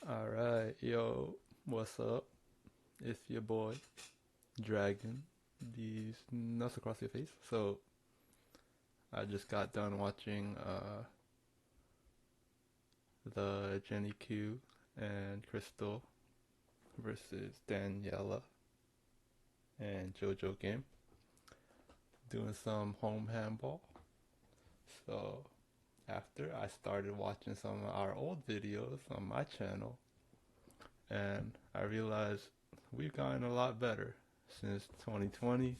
Alright, yo, what's up? It's your boy, Dragon. These nuts across your face. So, I just got done watching the Jenny Q and Crystal versus Daniela and JoJo game. Doing some home handball. So, after I started watching some of our old videos on my channel, and I realized we've gotten a lot better since 2020,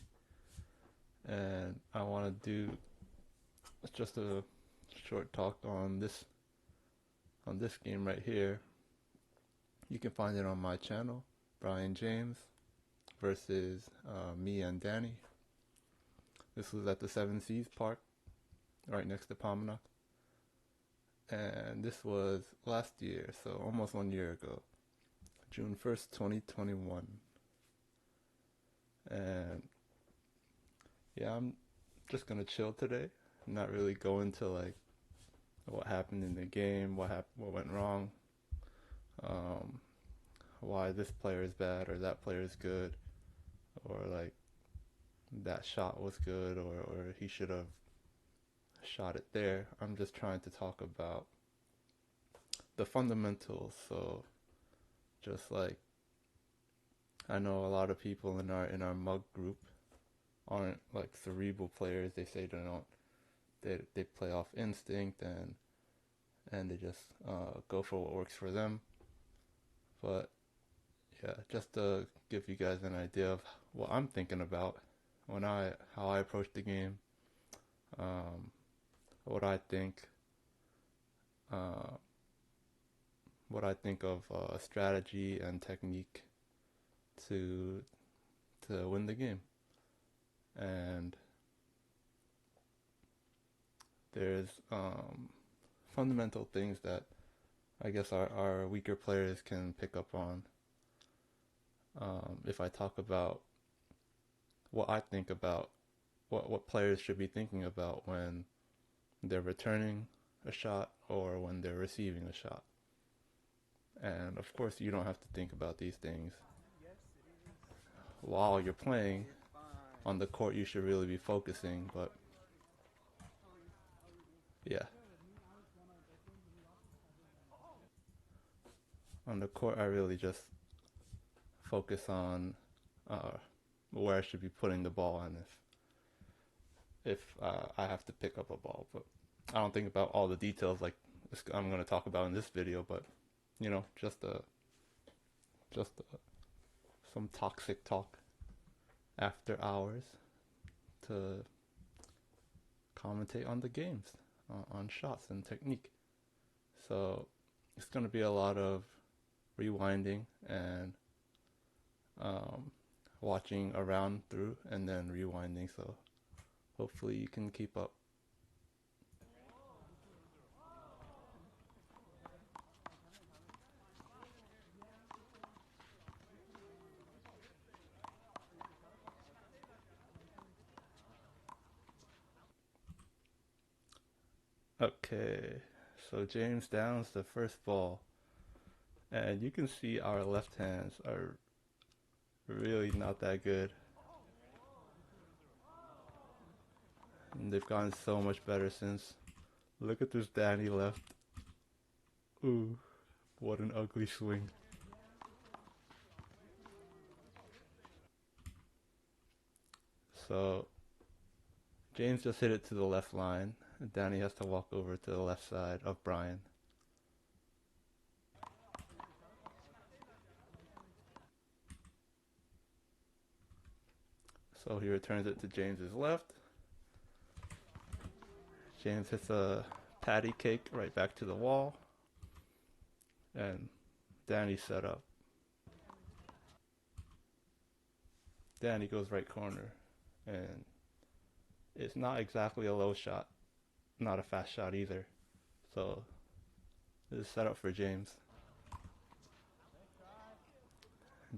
and I want to do just a short talk on this game right here. You can find it on my channel, Brian James versus me and Danny. This was at the Seven Seas Park, right next to Pomona, and this was last year, so almost 1 year ago, June 1st, 2021. And yeah, I'm just gonna chill today, not really go into like what happened in the game, what went wrong, um, why this player is bad or that player is good, or like that shot was good or he should have shot it there. I'm just trying to talk about the fundamentals. So just like I know a lot of people in our mug group aren't like cerebral players. They say they play off instinct and they just go for what works for them. But yeah, just to give you guys an idea of what I'm thinking about when how I approach the game, um, what I think, uh, what I think of strategy and technique to win the game. And there's fundamental things that I guess our weaker players can pick up on. If I talk about what I think about what players should be thinking about when they're returning a shot or when they're receiving a shot. And of course, you don't have to think about these things while you're playing. On the court, you should really be focusing, but yeah. On the court, I really just focus on uh, where I should be putting the ball and if I have to pick up a ball. But I don't think about all the details like I'm going to talk about in this video. But you know, just some toxic talk after hours to commentate on the games, on shots and technique. So it's going to be a lot of rewinding and watching around through and then rewinding. So hopefully you can keep up. Okay, so James downs the first ball, and you can see our left hands are really not that good. And they've gotten so much better since. Look at this Danny left. Ooh, what an ugly swing. So James just hit it to the left line. And Danny has to walk over to the left side of Brian. So he returns it to James's left. James hits a patty cake right back to the wall. And Danny set up. Danny goes right corner. And it's not exactly a low shot, not a fast shot either. So this is set up for James.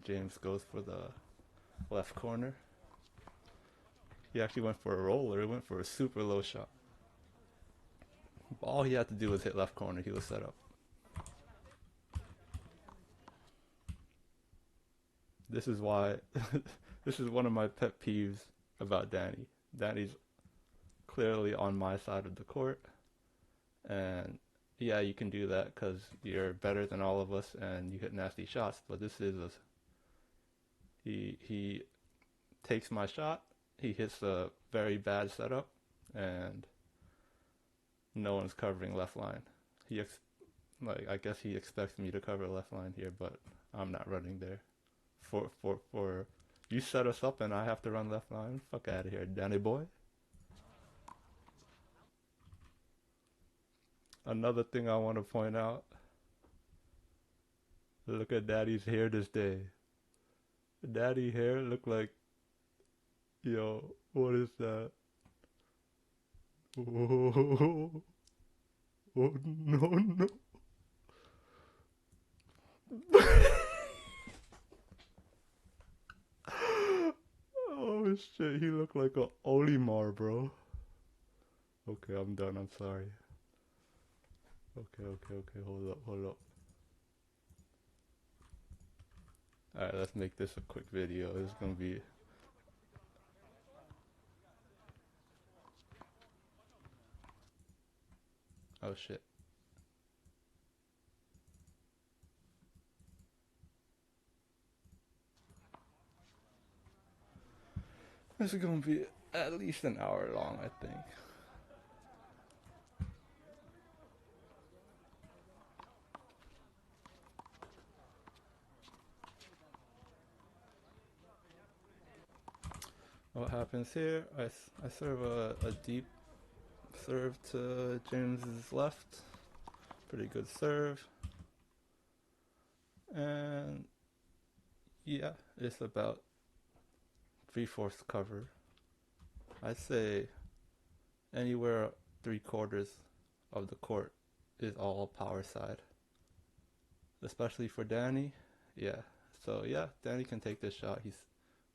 James goes for the left corner. He actually went for a roller. He went for a super low shot. All he had to do was hit left corner. He was set up. This is why this is one of my pet peeves about Danny. Danny's clearly on my side of the court, and yeah, you can do that because you're better than all of us and you hit nasty shots. But this is a, he takes my shot, he hits a very bad setup, and no one's covering left line. He like I guess he expects me to cover left line here, but I'm not running there. For you set us up and I have to run left line. Fuck out of here, Danny boy. Another thing I want to point out. Look at Daddy's hair this day. Daddy hair look like, yo, what is that? Oh, oh no no. Oh shit, he looked like a Olimar, bro. Okay, I'm done. I'm sorry. Okay. Hold up. Alright, let's make this a quick video. This is gonna be. Oh shit. This is gonna be at least an hour long, I think. What happens here? I serve a deep serve to James's left. Pretty good serve. And yeah, it's about 3/4 cover. I'd say anywhere 3/4 of the court is all power side. Especially for Danny. Yeah. So yeah, Danny can take this shot.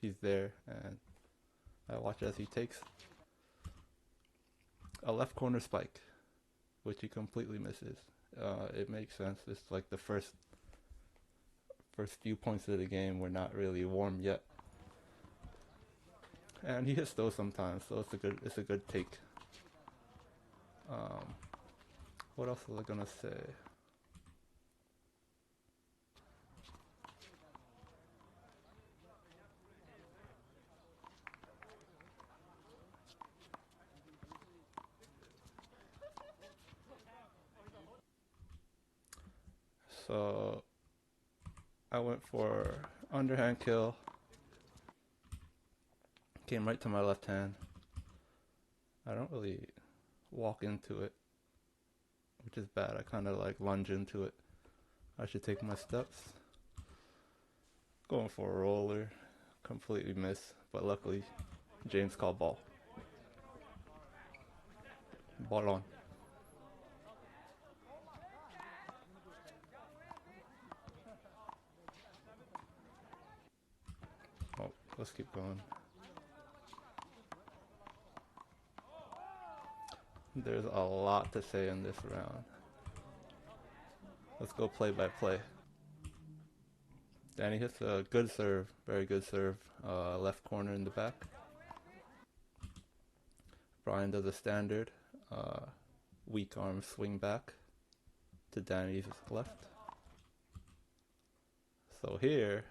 He's there, and I watch as he takes a left corner spike, which he completely misses. It makes sense. It's like the first few points of the game. We're not really warm yet, and he hits those sometimes. So it's a good take. Um, what else was I gonna say? So I went for underhand kill. Came right to my left hand. I don't really walk into it, which is bad. I kind of like lunge into it. I should take my steps. Going for a roller. Completely miss, but luckily James called ball. Ball on. Oh, let's keep going. There's a lot to say in this round. Let's go play by play. Danny hits a good serve, very good serve, left corner in the back. Brian does a standard, weak arm swing back to Danny's left. So here,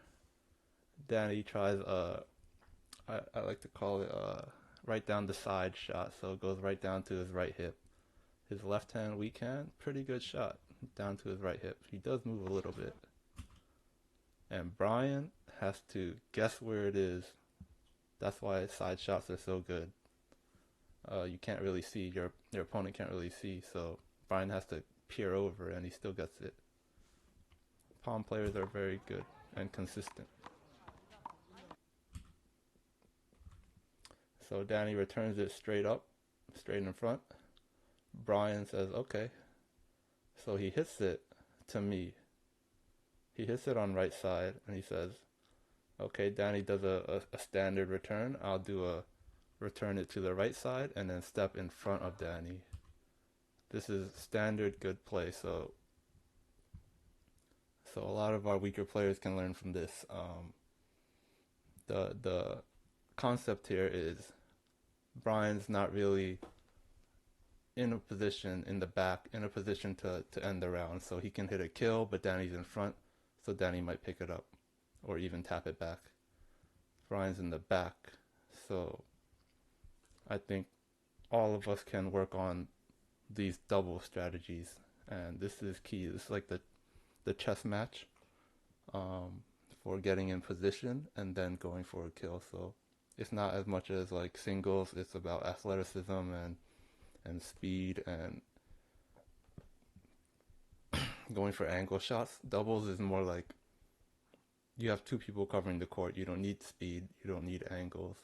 Danny tries I like to call it right down the side shot, so it goes right down to his right hip. His left hand, weak hand, pretty good shot down to his right hip. He does move a little bit. And Brian has to guess where it is. That's why side shots are so good. You can't really see, your opponent can't really see, so Brian has to peer over and he still gets it. Palm players are very good and consistent. So Danny returns it straight up, straight in front. Brian says, okay. So he hits it to me. He hits it on right side and he says, okay, Danny does a standard return. I'll do a return it to the right side and then step in front of Danny. This is standard good play, so a lot of our weaker players can learn from this. The concept here is Brian's not really in a position in the back, in a position to end the round. So he can hit a kill, but Danny's in front, so Danny might pick it up or even tap it back. Brian's in the back, so I think all of us can work on these double strategies, and this is key. It's like the chess match for getting in position and then going for a kill. So it's not as much as like singles. It's about athleticism and speed and going for angle shots. Doubles is more like you have two people covering the court. You don't need speed. You don't need angles.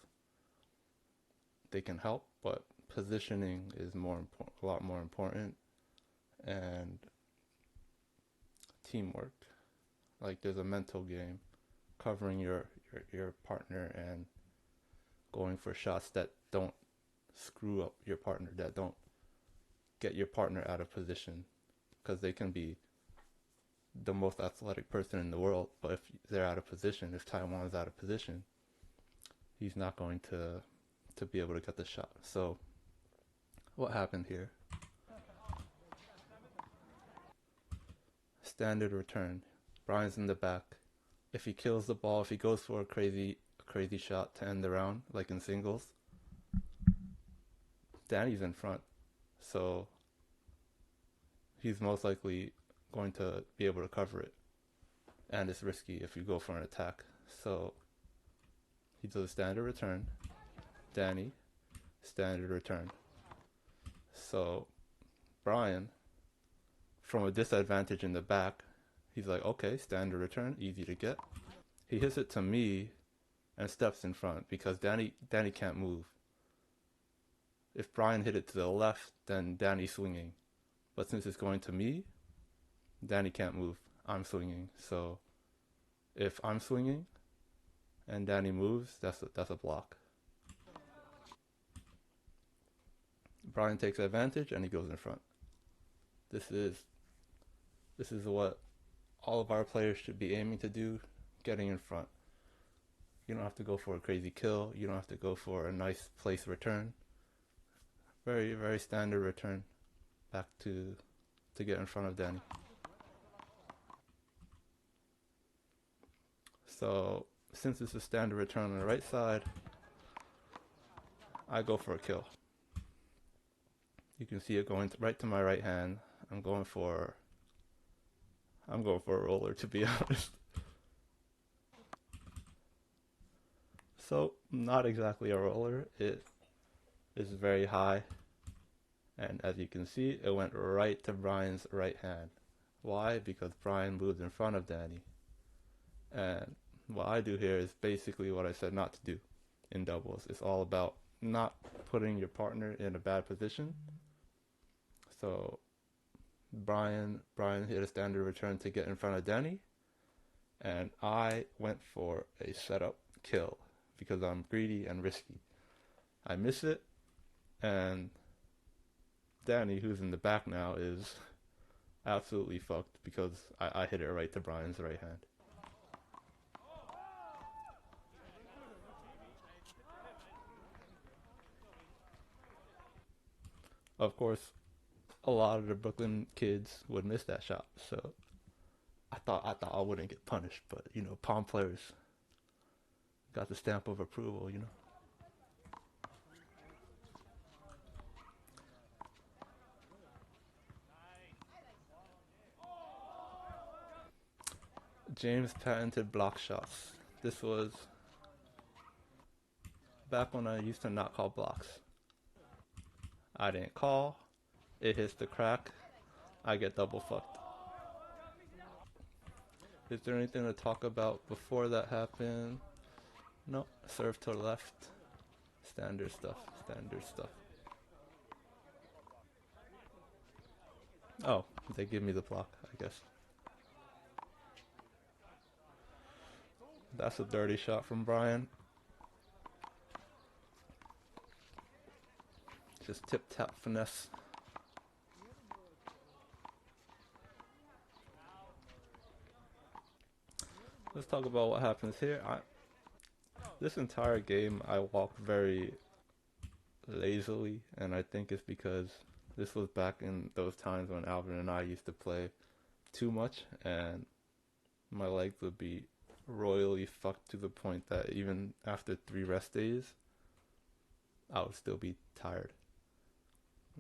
They can help, but positioning is a lot more important, and teamwork. Like there's a mental game, covering your partner and going for shots that don't screw up your partner, that don't get your partner out of position, because they can be the most athletic person in the world, but if they're out of position, if Taiwan's out of position, he's not going to be able to get the shot. So what happened here? Standard return. Brian's in the back. If he kills the ball, if he goes for a crazy shot to end the round, like in singles, Danny's in front. So he's most likely going to be able to cover it. And it's risky if you go for an attack. So he does a standard return. Danny, standard return. So Brian, from a disadvantage in the back, he's like, okay, standard return, easy to get. He hits it to me and steps in front because Danny can't move. If Brian hit it to the left, then Danny's swinging. But since it's going to me, Danny can't move. I'm swinging. So if I'm swinging and Danny moves, that's a block. Brian takes advantage and he goes in front. This is what all of our players should be aiming to do, getting in front. You don't have to go for a crazy kill. You don't have to go for a nice place return. Very, very standard return back to get in front of Danny. So since it's a standard return on the right side, I go for a kill. You can see it going right to my right hand. I'm going for a roller, to be honest. So not exactly a roller. It is very high, and as you can see, it went right to Brian's right hand. Why? Because Brian moved in front of Danny. And what I do here is basically what I said not to do in doubles. It's all about not putting your partner in a bad position. So Brian hit a standard return to get in front of Danny, and I went for a setup kill because I'm greedy and risky. I miss it, and Danny, who's in the back now, is absolutely fucked because I hit it right to Brian's right hand. Of course, a lot of the Brooklyn kids would miss that shot, so I thought I wouldn't get punished, but palm players got the stamp of approval. James patented block shots. This was back when I used to not call blocks. I didn't call, it hits the crack, I get double fucked. Is there anything to talk about before that happened? No, serve to the left. Standard stuff. Oh, they give me the block, I guess. That's a dirty shot from Brian. Just tip tap finesse. Let's talk about what happens here. This entire game, I walked very lazily, and I think it's because this was back in those times when Alvin and I used to play too much, and my legs would be royally fucked to the point that even after 3 rest days, I would still be tired.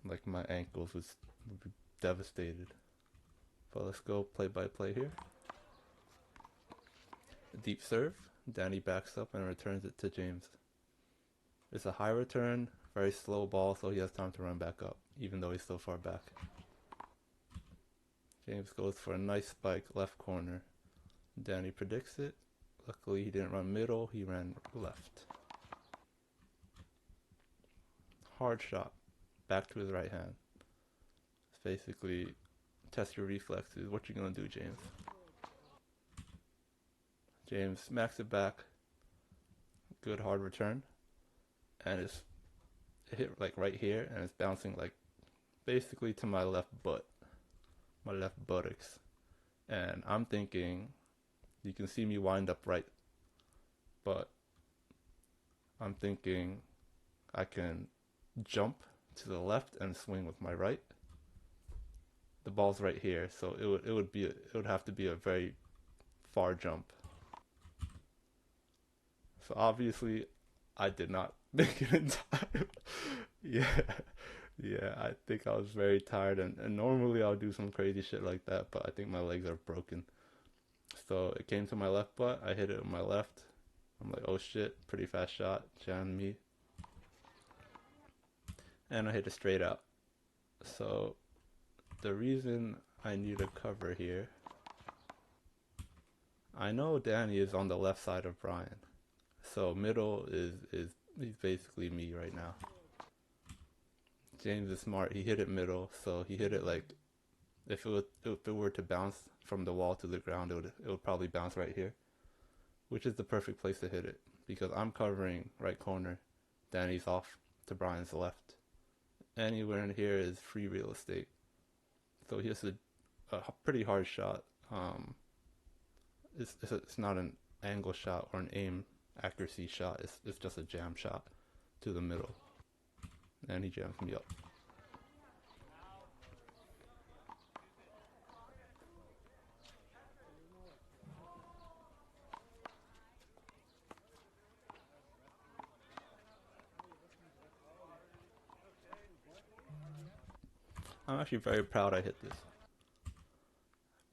Like my ankles would be devastated. But let's go play by play here. Deep serve. Danny backs up and returns it to James. It's a high return, very slow ball, so he has time to run back up, even though he's so far back. James goes for a nice spike left corner. Danny predicts it. Luckily, he didn't run middle, he ran left. Hard shot. Back to his right hand. It's basically test your reflexes. What you gonna do, James? James smacks it back. Good hard return. And it's hit like right here, and it's bouncing like basically to my left butt. My left buttocks. And I'm thinking, you can see me wind up right, but I'm thinking I can jump to the left and swing with my right. The ball's right here, so it would have to be a very far jump. So obviously, I did not make it in time. Yeah, yeah. I think I was very tired, and normally I'll do some crazy shit like that, but I think my legs are broken. So it came to my left butt. I hit it with my left. I'm like, oh shit, pretty fast shot, jammed me, and I hit it straight out. So the reason I need a cover here, I know Danny is on the left side of Brian. So middle is he's basically me right now. James is smart. He hit it middle, so he hit it like if it were to bounce from the wall to the ground, it would probably bounce right here, which is the perfect place to hit it because I'm covering right corner. Danny's off to Brian's left. Anywhere in here is free real estate. So he has a pretty hard shot. It's not an angle shot or an aim accuracy shot. It's just a jam shot to the middle, and he jams me up. I'm actually very proud I hit this.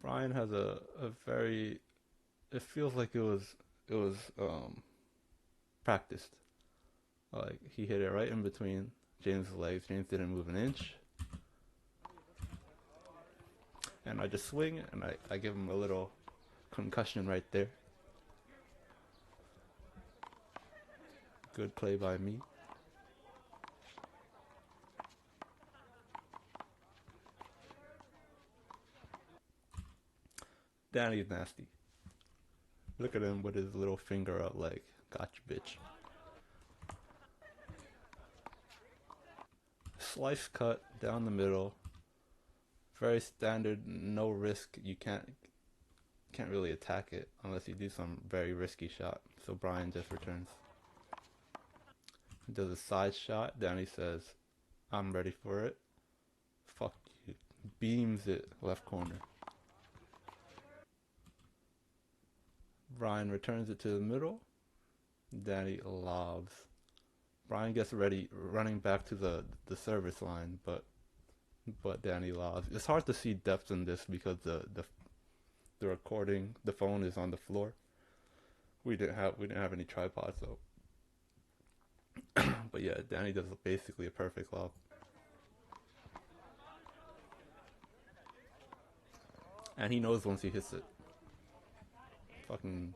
Brian has a very, it feels like it was practiced. Like he hit it right in between James' legs. James didn't move an inch. And I just swing and I give him a little concussion right there. Good play by me. Danny's nasty. Look at him with his little finger up like, gotcha bitch. Slice cut down the middle. Very standard, no risk. You can't really attack it unless you do some very risky shot. So Brian just returns. He does a side shot. Danny says, I'm ready for it. Fuck you. Beams it left corner. Brian returns it to the middle. Danny lobs. Brian gets ready, running back to the service line, but Danny lobs. It's hard to see depth in this because the recording, the phone is on the floor. We didn't have any tripods though. But yeah, Danny does basically a perfect lob. And he knows once he hits it. Fucking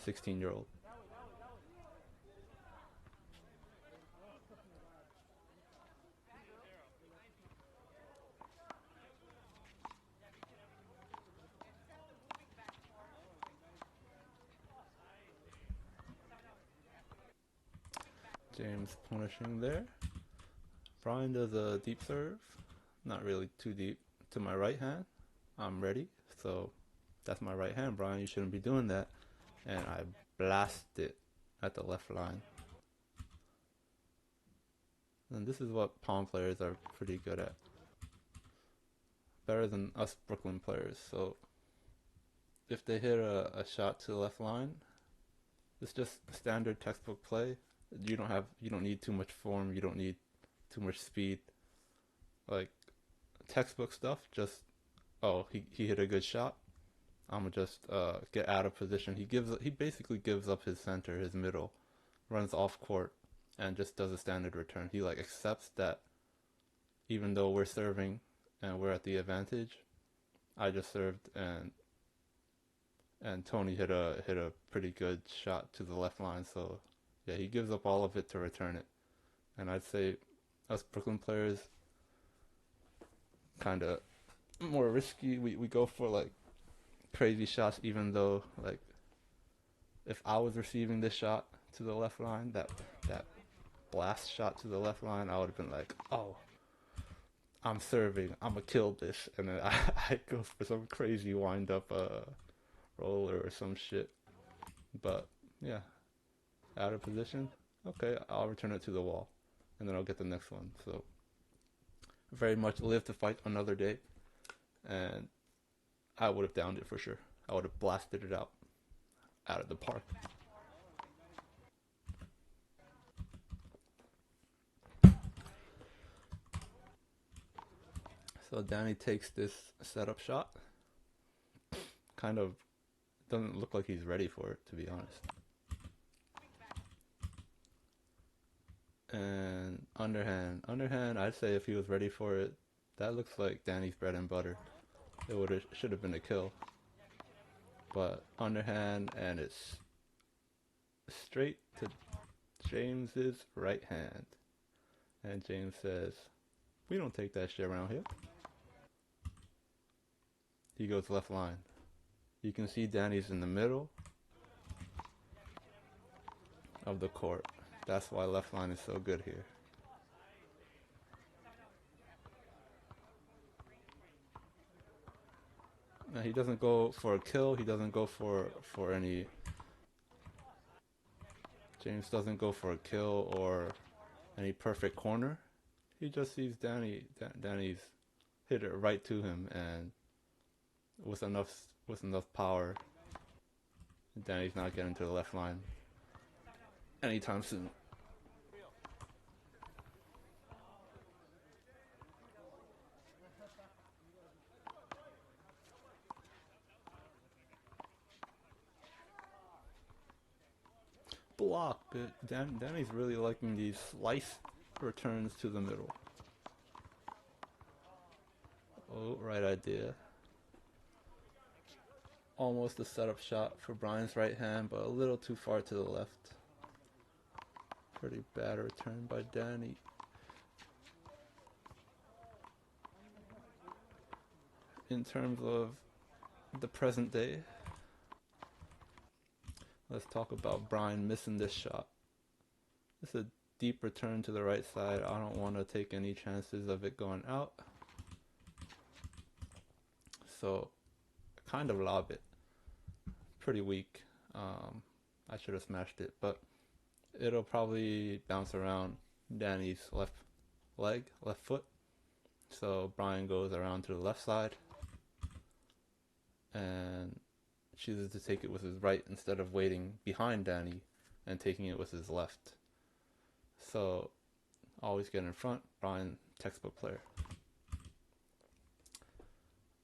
16-year-old. James punishing there. Brian does a deep serve. Not really too deep. To my right hand. I'm ready. So that's my right hand, Brian. You shouldn't be doing that. And I blast it at the left line. And this is what palm players are pretty good at. Better than us Brooklyn players. So if they hit a shot to the left line, it's just standard textbook play. You don't need too much form, you don't need too much speed. Like textbook stuff, just oh, he hit a good shot. I'm gonna just get out of position. He basically gives up his center, his middle, runs off court, and just does a standard return. He like accepts that even though we're serving and we're at the advantage, I just served and Tony hit a pretty good shot to the left line. So yeah, he gives up all of it to return it. And I'd say us Brooklyn players kind of more risky. We go for like crazy shots, even though like if I was receiving this shot to the left line, that blast shot to the left line, I would have been like, oh, I'm serving, I'm gonna kill this, and then I go for some crazy wind up roller or some shit. But yeah, out of position, okay, I'll return it to the wall, and then I'll get the next one. So very much live to fight another day, and I would have downed it for sure. I would have blasted it out of the park. So Danny takes this setup shot. Kind of doesn't look like he's ready for it, to be honest. And underhand. I'd say if he was ready for it, that looks like Danny's bread and butter. It should have been a kill. But underhand, and it's straight to James's right hand. And James says, "We don't take that shit around here." He goes left line. You can see Danny's in the middle of the court. That's why left line is so good here. Now he doesn't go for a kill. He doesn't go for any. James doesn't go for a kill or any perfect corner. He just sees Danny's hit it right to him, and with enough power, Danny's not getting to the left line anytime soon. Block. Danny's really liking these slice returns to the middle. Oh, right idea. Almost a setup shot for Brian's right hand, but a little too far to the left. Pretty bad return by Danny. In terms of the present day, let's talk about Brian missing this shot. It's a deep return to the right side. I don't want to take any chances of it going out. So, kind of lob it. Pretty weak. I should have smashed it, but it'll probably bounce around Danny's left foot. So Brian goes around to the left side and chooses to take it with his right instead of waiting behind Danny and taking it with his left. So always get in front. Brian, textbook player.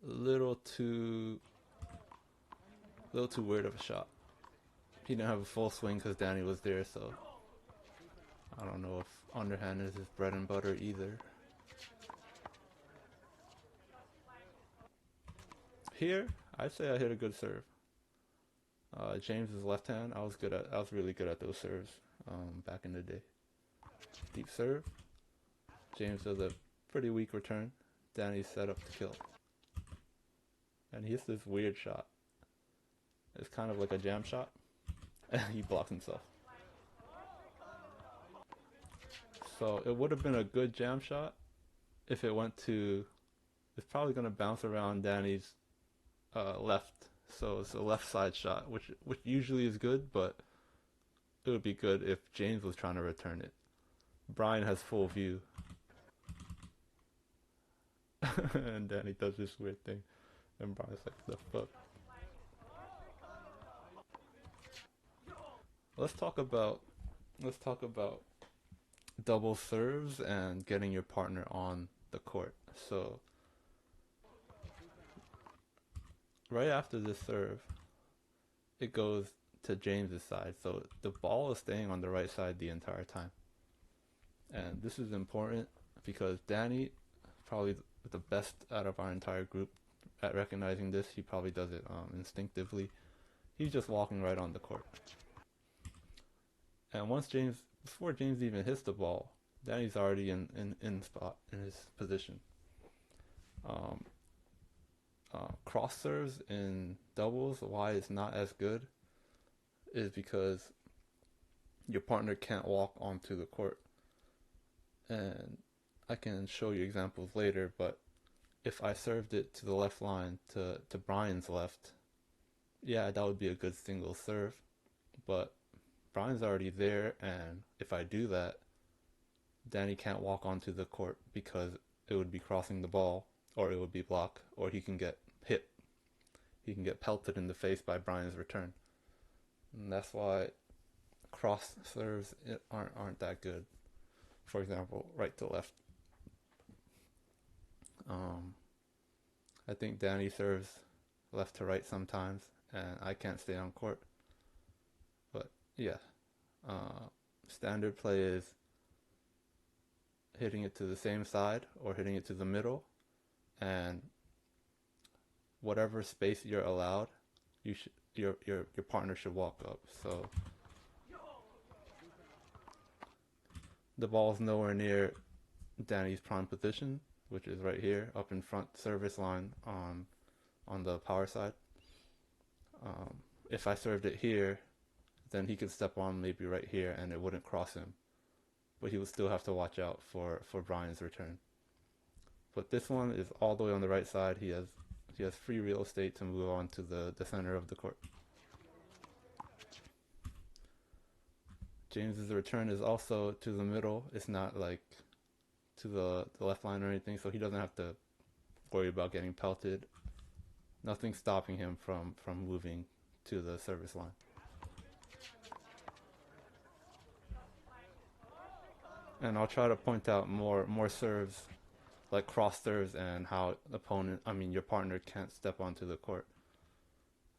A little too weird of a shot. He didn't have a full swing because Danny was there, so I don't know if underhand is his bread and butter either. Here, I'd say I hit a good serve. James's left hand, I was really good at those serves back in the day. Deep serve. James does a pretty weak return. Danny's set up to kill. And he hits this weird shot. It's kind of like a jam shot. And he blocks himself. So it would have been a good jam shot if it went to... It's probably going to bounce around Danny's left. So it's a left side shot, which usually is good, but it would be good if James was trying to return it. Brian has full view, and then he does this weird thing, and Brian's like, "The fuck." Let's talk about let's talk about double serves and getting your partner on the court. So right after this serve, it goes to James's side. So the ball is staying on the right side the entire time. And this is important because Danny, probably the best out of our entire group at recognizing this, he probably does it instinctively. He's just walking right on the court. And before James even hits the ball, Danny's already in spot, in his position. Um, Cross serves in doubles, why it's not as good is because your partner can't walk onto the court. And I can show you examples later, but if I served it to the left line to Brian's left, yeah, that would be a good single serve. But Brian's already there, and if I do that, Danny can't walk onto the court because it would be crossing the ball, or it would be blocked, or he can get hit. He can get pelted in the face by Brian's return. And that's why cross serves aren't that good. For example, right to left. I think Danny serves left to right sometimes, and I can't stay on court. But yeah, standard play is hitting it to the same side or hitting it to the middle, and whatever space you're allowed, your partner should walk up. So the ball's nowhere near Danny's prime position, which is right here, up in front service line on the power side. If I served it here, then he could step on maybe right here and it wouldn't cross him. But he would still have to watch out for Brian's return. But this one is all the way on the right side. He has free real estate to move on to the center of the court. James's return is also to the middle. It's not like to the left line or anything, so he doesn't have to worry about getting pelted. Nothing's stopping him from moving to the service line. And I'll try to point out more serves, like cross serves, and how your partner can't step onto the court.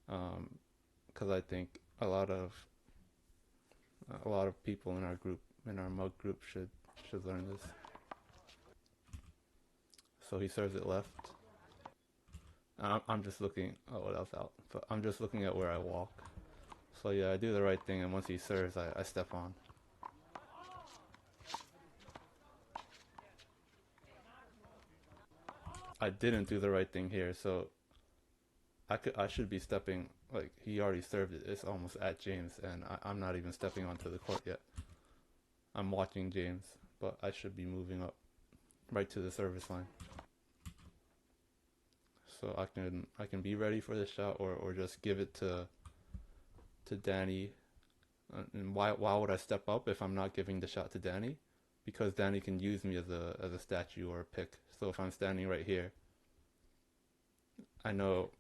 Because I think a lot of people in our mug group should learn this. So he serves it left. I'm just looking. Oh, what else out? But I'm just looking at where I walk. So yeah, I do the right thing, and once he serves, I step on. I didn't do the right thing here, so I should be stepping, like, he already served it. It's almost at James, and I'm not even stepping onto the court yet. I'm watching James, but I should be moving up right to the service line. So I can be ready for the shot, or just give it to Danny. And why would I step up if I'm not giving the shot to Danny? Because Danny can use me as a statue or a pick. So if I'm standing right here, I know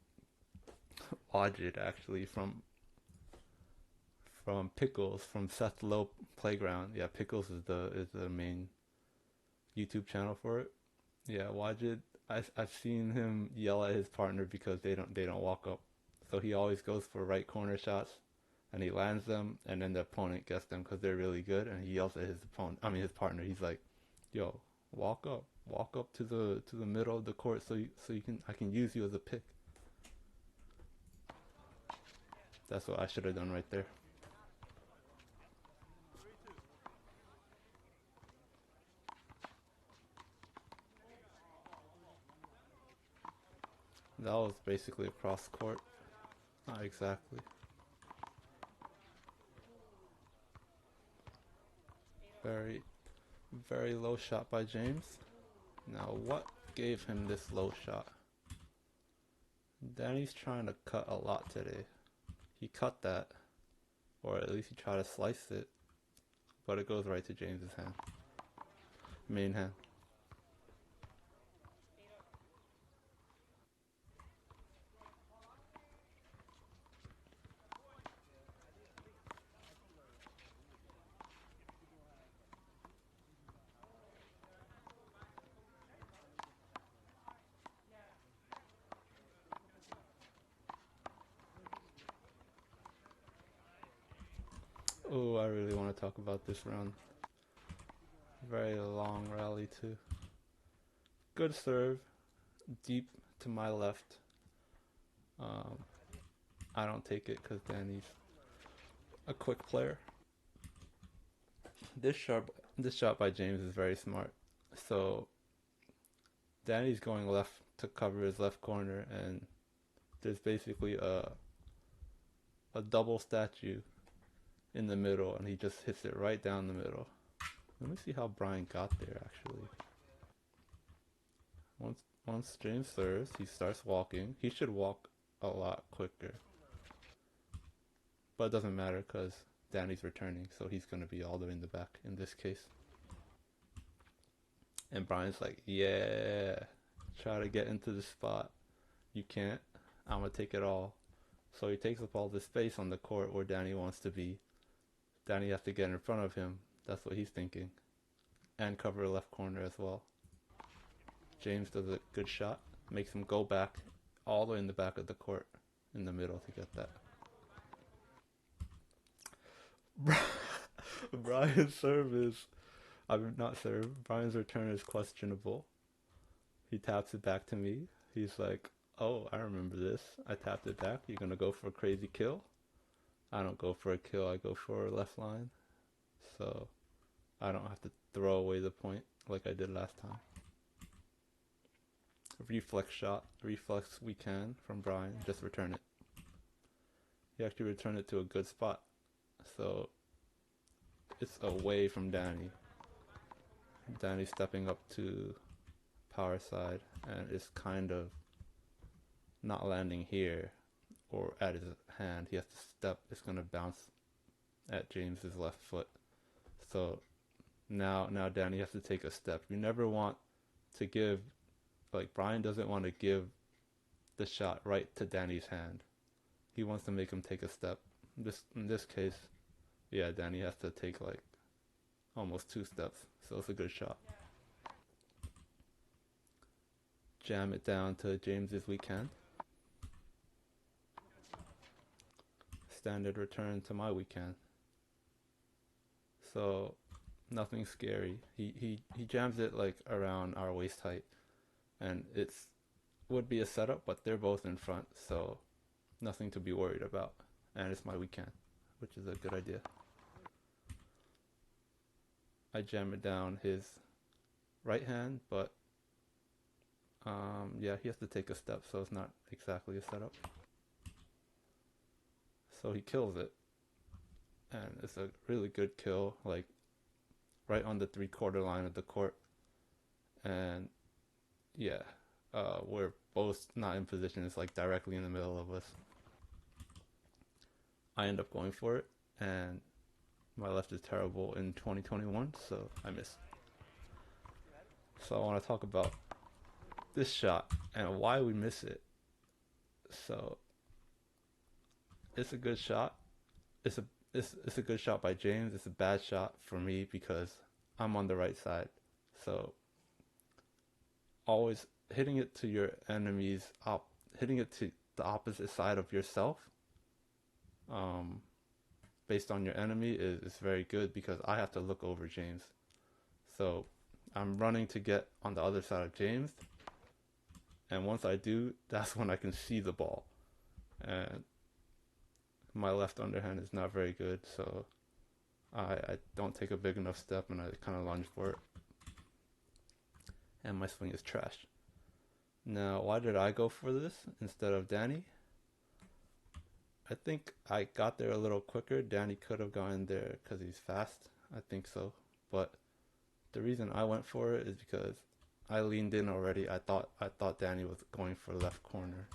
Wajid actually from Pickles, from Seth Lowe Playground. Yeah, Pickles is the main YouTube channel for it. Yeah, Wajid. I've seen him yell at his partner because they don't walk up. So he always goes for right corner shots, and he lands them, and then the opponent gets them because they're really good. And he yells at his partner. He's like, "Yo, walk up to the middle of the court so I can use you as a pick." That's what I should have done right there. That was basically across court. Not exactly. Very, very low shot by James. Now, what gave him this low shot? Danny's trying to cut a lot today. He cut that or at least he tried to slice it, but it goes right to James's hand, main hand. Oh, I really want to talk about this round. Very long rally too. Good serve, deep to my left. Um, I don't take it because Danny's a quick player. This shot by James is very smart. So Danny's going left to cover his left corner, and there's basically a double statue in the middle, and he just hits it right down the middle. Let me see how Brian got there actually. Once James serves, he starts walking. He should walk a lot quicker. But it doesn't matter because Danny's returning, so he's going to be all the way in the back in this case. And Brian's like, yeah, try to get into the spot. You can't. I'm going to take it all. So he takes up all the space on the court where Danny wants to be. Danny has to get in front of him. That's what he's thinking. And cover the left corner as well. James does a good shot. Makes him go back all the way in the back of the court in the middle to get that. Brian's serve is... I'm not serve. Brian's return is questionable. He taps it back to me. He's like, oh, I remember this. I tapped it back. You're going to go for a crazy kill? I don't go for a kill. I go for a left line. So I don't have to throw away the point like I did last time. Reflex shot. Reflex we can from Brian. Just return it. He actually returned it to a good spot. So it's away from Danny. Danny stepping up to power side, and it's kind of not landing here or at his hand. He has to step. It's going to bounce at James's left foot. So now Danny has to take a step. You never want to give, like Brian doesn't want to give the shot right to Danny's hand. He wants to make him take a step. In this case, yeah, Danny has to take like almost 2 steps. So it's a good shot. Jam it down to James's weekend. Standard return to my weekend. So nothing scary. He jams it like around our waist height, and it's would be a setup, but they're both in front, so nothing to be worried about. And it's my weekend, which is a good idea. I jam it down his right hand, but yeah, he has to take a step, so it's not exactly a setup. So he kills it, and it's a really good kill, like right on the 3/4 line of the court. And yeah, we're both not in position. It's like directly in the middle of us. I end up going for it, and my left is terrible in 2021, so I miss. So I want to talk about this shot and why we miss it. So it's a good shot. It's a good shot by James. It's a bad shot for me because I'm on the right side. So always hitting it to your enemies, hitting it to the opposite side of yourself, based on your enemy is very good because I have to look over James. So I'm running to get on the other side of James, and once I do, that's when I can see the ball. And my left underhand is not very good, so I don't take a big enough step, and I kind of lunge for it. And my swing is trash. Now, why did I go for this instead of Danny? I think I got there a little quicker. Danny could have gone there because he's fast. I think so. But the reason I went for it is because I leaned in already. I thought Danny was going for left corner.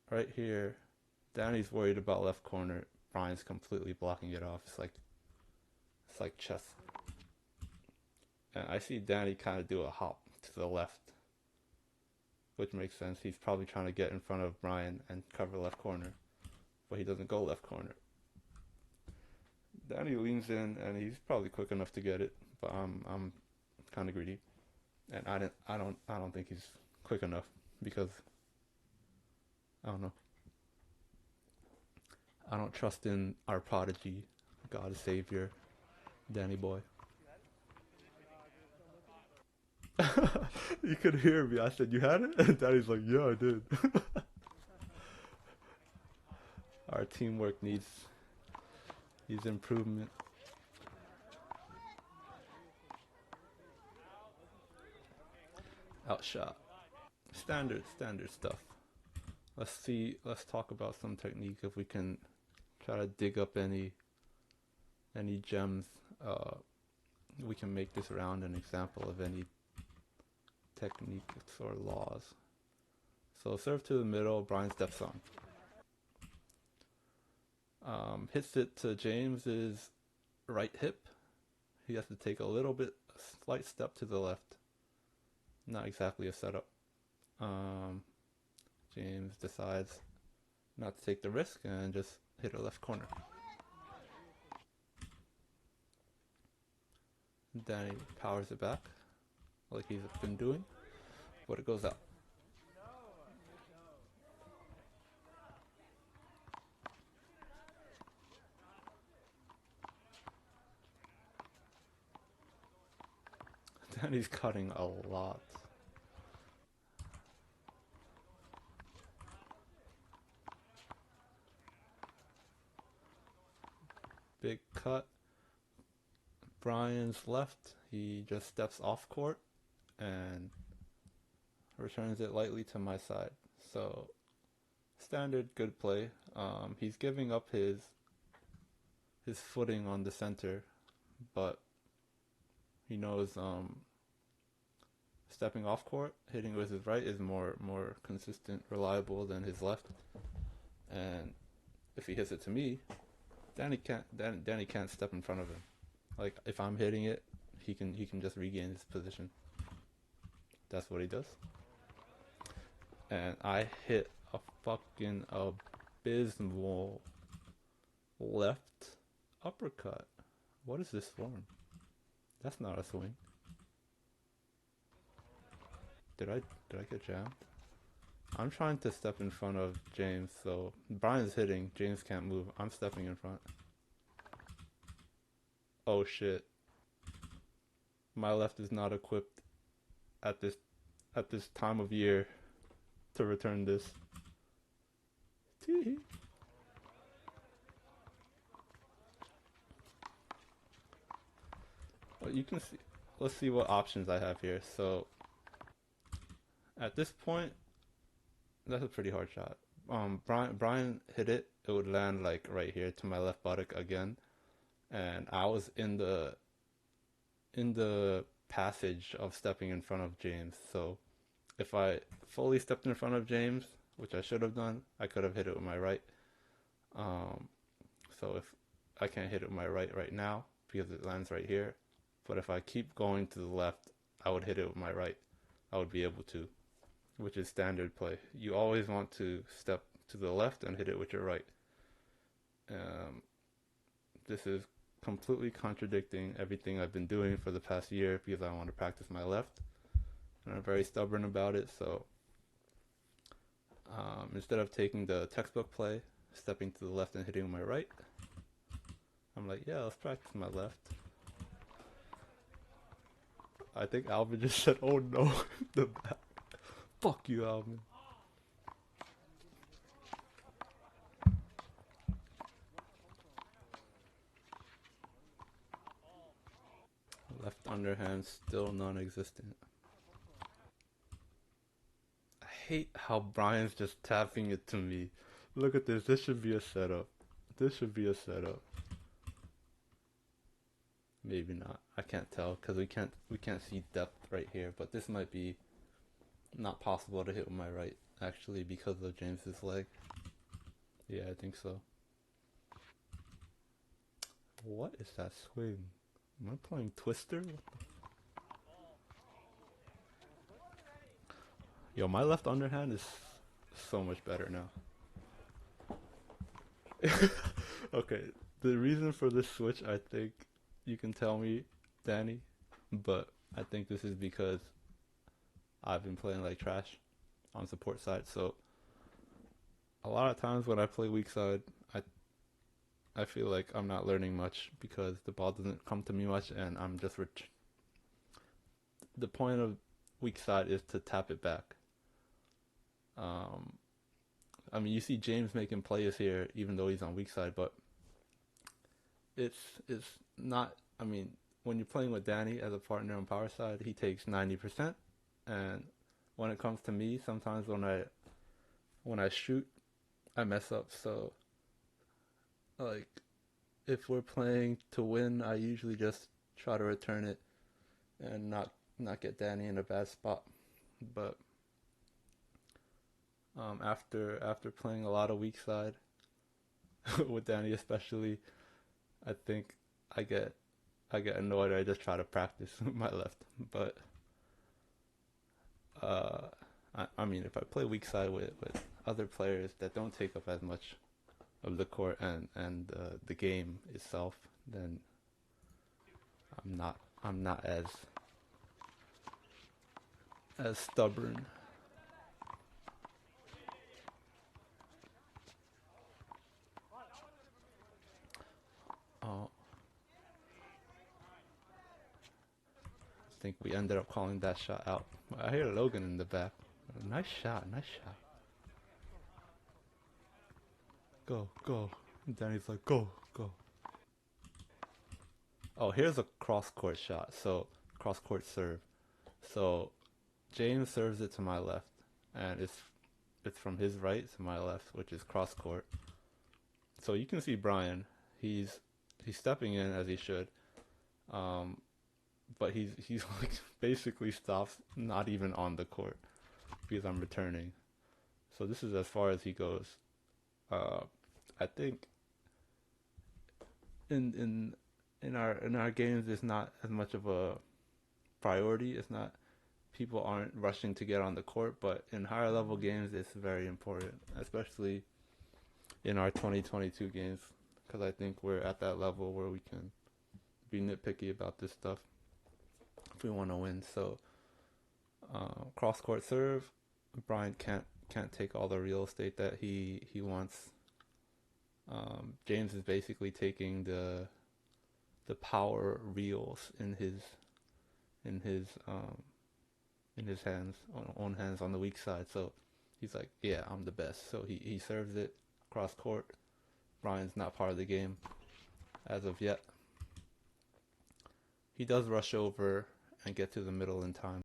right here, Danny's worried about left corner. Brian's completely blocking it off. It's like chess. And I see Danny kind of do a hop to the left, which makes sense. He's probably trying to get in front of Brian and cover left corner, but he doesn't go left corner. Danny leans in and he's probably quick enough to get it, but I'm kind of greedy, and I don't think he's quick enough because I don't know. I don't trust in our prodigy, God Savior, Danny boy. You could hear me. I said, "You had it?" And Daddy's like, "Yeah, I did." Our teamwork needs improvement. Outshot. Standard stuff. Let's see. Let's talk about some technique if we can try to dig up any gems. Uh, we can make this round an example of any techniques or laws. So serve to the middle. Brian steps on. Hits it to James's right hip. He has to take a slight step to the left. Not exactly a setup. Um, James decides not to take the risk and just hit a left corner. Danny powers it back like he's been doing, but it goes out. Danny's cutting a lot. Big cut. Brian's left. He just steps off court and returns it lightly to my side. So standard good play. He's giving up his footing on the center, but he knows stepping off court, hitting with his right is more consistent, reliable than his left. And if he hits it to me, Danny can't step in front of him. Like if I'm hitting it, he can just regain his position. That's what he does. And I hit a fucking abysmal left uppercut. What is this form? That's not a swing. Did I get jammed? I'm trying to step in front of James, so Brian's hitting, James can't move. I'm stepping in front. Oh shit. My left is not equipped at this time of year to return this. Tee-hee. Well, you can see. Let's see what options I have here. So at this point, that's a pretty hard shot. Brian hit it. It would land like right here to my left buttock again, and I was in the passage of stepping in front of James. So if I fully stepped in front of James, which I should have done, I could have hit it with my right. Um, so if I can't hit it with my right now because it lands right here, but if I keep going to the left, I would hit it with my right. I would be able to, which is standard play. You always want to step to the left and hit it with your right. Um, this is completely contradicting everything I've been doing for the past year because I want to practice my left, and I'm very stubborn about it. So instead of taking the textbook play, stepping to the left and hitting with my right, I'm like, yeah, let's practice my left. I think Alvin just said, "Oh no," the back. Fuck you, Alvin. Left underhand still non-existent. I hate how Brian's just tapping it to me. Look at this. This should be a setup. This should be a setup. Maybe not. I can't tell because we can't see depth right here. But this might be not possible to hit with my right. actually because of James's leg. Yeah, I think so. What is that swing? Am I playing Twister? Yo, my left underhand is so much better now. Okay, the reason for this switch, I think you can tell me, Danny, but I think this is because I've been playing like trash on support side. So a lot of times when I play weak side, I feel like I'm not learning much because the ball doesn't come to me much, and I'm just the point of weak side is to tap it back. Um, I mean, you see James making plays here, even though he's on weak side, but it's it's not. I mean, when you're playing with Danny as a partner on power side, he takes 90%, and when it comes to me, sometimes when I shoot, I mess up. So like, if we're playing to win, I usually just try to return it and not get Danny in a bad spot. But after playing a lot of weak side with Danny especially, I think I get I get annoyed. I just try to practice my left. But uh, I mean, if I play weak side with other players that don't take up as much of the court and the game itself, then I'm not as stubborn. I think we ended up calling that shot out. I hear Logan in the back. Nice shot, nice shot. Go, go. And Danny's like, go, go. Oh, here's a cross court shot. So cross court serve. So James serves it to my left, and it's from his right to my left, which is cross court. So you can see Brian. He's he's stepping in as he should. Um, but he's like basically stops not even on the court because I'm returning. So this is as far as he goes. Uh, I think in in in our games, it's not as much of a priority. It's not people aren't rushing to get on the court, but in higher level games, it's very important, especially in our 2022 games, because I think we're at that level where we can be nitpicky about this stuff if we want to win. So cross court serve, Brian can't take all the real estate that he wants. James is basically taking the power reels in his um, in his hands on hands on the weak side. So he's like, yeah, I'm the best. So he serves it cross court. Brian's not part of the game as of yet. He does rush over and get to the middle in time.